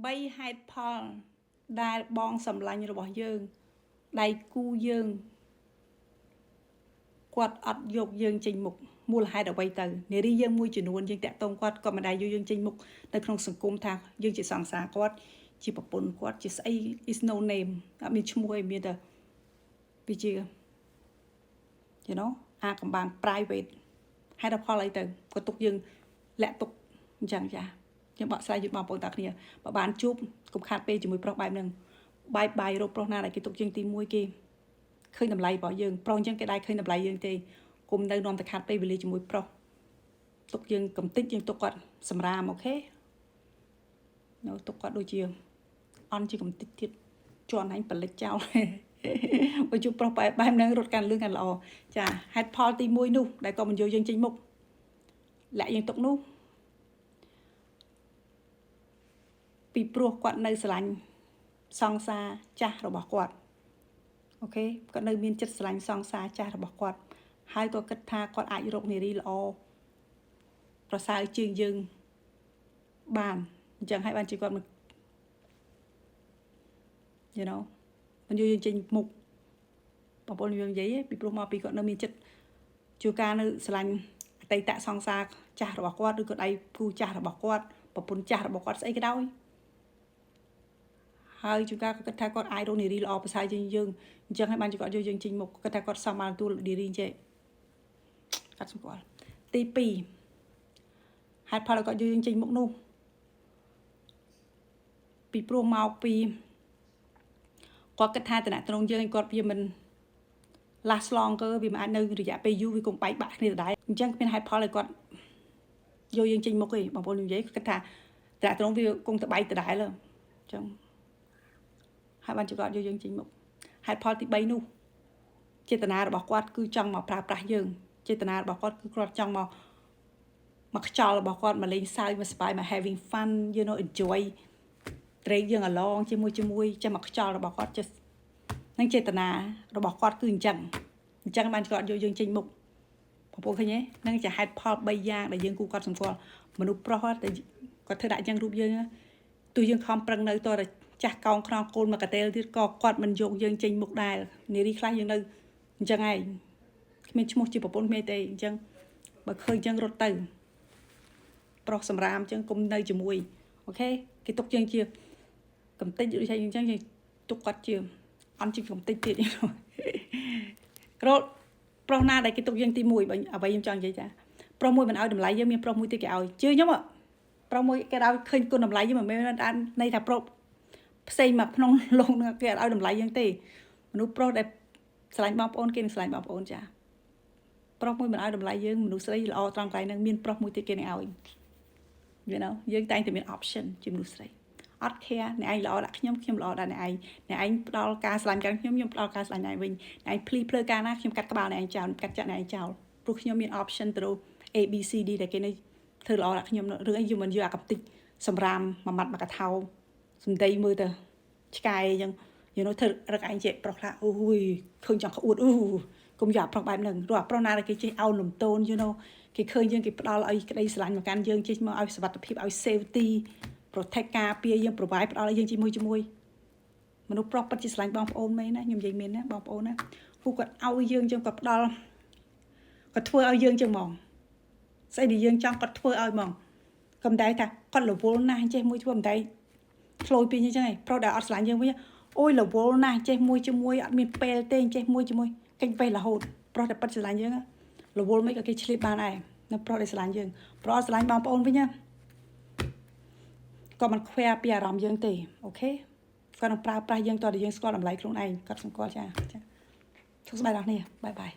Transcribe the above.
3 ហេតុផលដែលបងសម្លាញ់របស់យើងដៃគូយើងគាត់អត់យកយើងចេញមុខមូលហេតុអ្វីទៅនារីយើងមួយចំនួនយើងតាក់ទងគាត់មិនដែលយកយើងចេញមុខនៅក្នុងសង្គមថាយើងជាសង្សារគាត់ជាប្រពន្ធគាត់ជាស្អី is no name អត់មានឈ្មោះអីមានតែវាជា you know អាកំបាំង private ហេតុផលអីទៅក៏ទុកយើងលាក់ទុកអញ្ចឹងចាខ្ញុំបកស្រាយជូនបងប្អូនតាគ្នាបើបានជួបកុំខាតពេលជាមួយប្រុសបែបហ្នឹងបាយរកប្រុសណាដែលគេទុកយើងទី1គេឃើញតម្លៃរបស់យើងប្រុសអញ្ចឹងគេដែរឃើញតម្លៃយើងទេគុំនៅនាំតែខាតពេលវេលាជាមួយប្រុសទុកយើងកំតិចយើងទុកគាត់សម្រាមអូខេនៅទុកគាត់ដូចជាអន់ជាកំតិចទៀតជន់ហាញ់បលិចចោលបើជួបប្រុសបែបហ្នឹងរត់កាន់លឿនកាន់ល្អចាហេតុផលទី1នោះដែលគាត់មិនយកយើងចេញមុខលាក់យើងទុកនោះពីព្រោះគាត់នៅស្រឡាញ់សង្សារចាស់របស់គាត់អូខេគាត់នៅមានចិត្តស្រឡាញ់សង្សារចាស់របស់គាត់ហើយក៏គិតថាគាត់អាចរកនារីល្អប្រសើរជាងយើងបានអញ្ចឹងហើយបានជាគាត់មិន you know មិនយកយើងចេញមុខបងប្អូនយើងនិយាយពីព្រោះមកពីគាត់នៅមានចិត្តជួការនៅស្រឡាញ់អតីតសង្សារចាស់របស់គាត់ឬក៏ដៃគូចាស់របស់គាត់ប្រពន្ធចាស់របស់គាត់ស្អីក៏ដោយហើយជួការក៏គិតថាគាត់អាចរកនារីល្អប្រសើរជាងយើងអញ្ចឹងហើយបានជាគាត់យកយើងចេញមុខគិតថាគាត់សមបានទទួលនារីចេះកាត់សម្គាល់ទី2ហេតុផលគាត់យកយើងចេញមុខនោះពីព្រោះមកពីគាត់គិតថាតំណត្រង់យើងគាត់វាមិន last longer វាមិនអាចនៅរយៈពេលយូរវាគង់បែកបាក់គ្នាដដែលអញ្ចឹងគ្មានហេតុផលឲ្យគាត់យកយើងចេញមុខទេបងប្អូននិយាយគិតថាតំណត្រង់វាគង់តែបែកដដែលអញ្ចឹងហើយបានជាគាត់យកយើងចេញមុខហេតុផលទី3នោះចេតនារបស់គាត់គឺចង់មកប្រើប្រាស់យើងចេតនារបស់គាត់គឺគាត់ចង់មកខ្យល់របស់គាត់មកលេងសើចមកសប្បាយមក having fun you know enjoy ត្រេកយើងalong ជាមួយចេះមកខ្យល់របស់គាត់ចេះនឹងចេតនារបស់គាត់គឺអញ្ចឹងបានគាត់យកយើងចេញមុខបងប្អូនឃើញទេនឹងជាហេតុផល3យ៉ាងដែលយើងគូគាត់សម្គាល់មនុស្សប្រុសតែគាត់ធ្វើដាក់អញ្ចឹងរូបយើងទោះយើងខំប្រឹងនៅតរចាស់កោងខ្នងគោលមកកាតេលទៀតក៏គាត់មិនយកយើងចេញមុខដែរនារីខ្លះយើងនៅអញ្ចឹងឯងគ្មានឈ្មោះជាប្រពន្ធគ្មានទេអញ្ចឹងបើឃើញអញ្ចឹងរត់ទៅប្រុសសម្រាមអញ្ចឹងគុំនៅជាមួយអូខេគេទុកយើងជាកំតិចដូចអញ្ចឹងយើងទុកគាត់ជាអន់ជាកំតិចទៀតក្រោតប្រុសណាដែលគេទុកយើងទី1បើអ្វីខ្ញុំចង់និយាយចាប្រុសមួយមិនឲ្យតម្លៃយើងមានប្រុសមួយទៀតគេឲ្យជឿខ្ញុំប្រុសមួយគេឲ្យឃើញគុណតម្លៃយើងមិនមែនន័យថាប្រុសផ្សេងមកក្នុងលោកនឹងគេឲ្យតម្លៃយើងទេមនុស្សប្រុសដែលស្រឡាញ់បងប្អូនគេនឹងស្រឡាញ់បងប្អូនចាប្រុសមួយមិនឲ្យតម្លៃយើងមនុស្សស្រីល្អត្រង់កន្លែងហ្នឹងមានប្រុសមួយទៀតគេនឹងឲ្យ you know យើងតែងតែមាន option ជាមនុស្សស្រីអត់ care អ្នកឯងល្អដាក់ខ្ញុំល្អដាក់អ្នកឯងផ្ដល់ការស្រឡាញ់កាន់ខ្ញុំផ្ដល់ការស្រឡាញ់អ្នកឯងវិញអ្នកឯងភ្លីភ្លើការណាខ្ញុំកាត់ក្បាលអ្នកឯងចោលកាត់ចាក់អ្នកឯងចោលព្រោះខ្ញុំមាន option ទៅ A B C D ដែលគេនៅធ្វើល្អដាក់ខ្ញុំរឿងអីយើងមិនយកអាកំតិចសម្រាមមួយម៉ាត់មួយកថោសំដីមើលទៅឆ្កែអញ្ចឹង you know ធ្វើរឹកឯងចេះប្រុសខ្លះអូយឃើញចង់ក្អួតកុំយកប្រុសបែបហ្នឹងព្រោះប្រុសណាដែលគេចេះឲ្យលំទោន you know គេឃើញយើងគេផ្ដល់ឲ្យក្តីស្រឡាញ់មកកាន់យើងចេះមកឲ្យសុវត្ថិភាពឲ្យ safety protect ការពារយើង provide ផ្ដល់ឲ្យយើងជាមួយមនុស្សប្រុសពិតជាស្រឡាញ់បងប្អូនមែនណាខ្ញុំនិយាយមែនណាបងប្អូនណាគូគាត់ឲ្យយើងចឹងគាត់ផ្ដល់គាត់ធ្វើឲ្យយើងចឹងហ្មងស្អីដែលយើងចង់គាត់ធ្វើឲ្យហ្មងកំដៅថាគាត់រវល់ណាស់ចេះមួយធ្វើមិនដែរឆ្លោយពីអញ្ចឹងឯងប្រុសដែលអត់ស្រឡាញ់យើងវិញអូយរវល់ណាស់ចេះមួយជាមួយអត់មានពេលទេចេះមួយជាមួយកិច្ចវេះរហូតប្រុសដែលពិតស្រឡាញ់យើងរវល់មិនក៏គេឆ្លៀតបានដែរនៅប្រុសដែលស្រឡាញ់យើងប្រុសស្រឡាញ់បងប្អូនវិញណាក៏មិនខ្វែពីអារម្មណ៍យើងទេអូខេគាត់នឹងប្រើប្រាស់យើងតើយើងស្គាល់តម្លៃខ្លួនឯងគាត់ស្គាល់ចាសុខសប្បាយដល់គ្នាបាយបាយ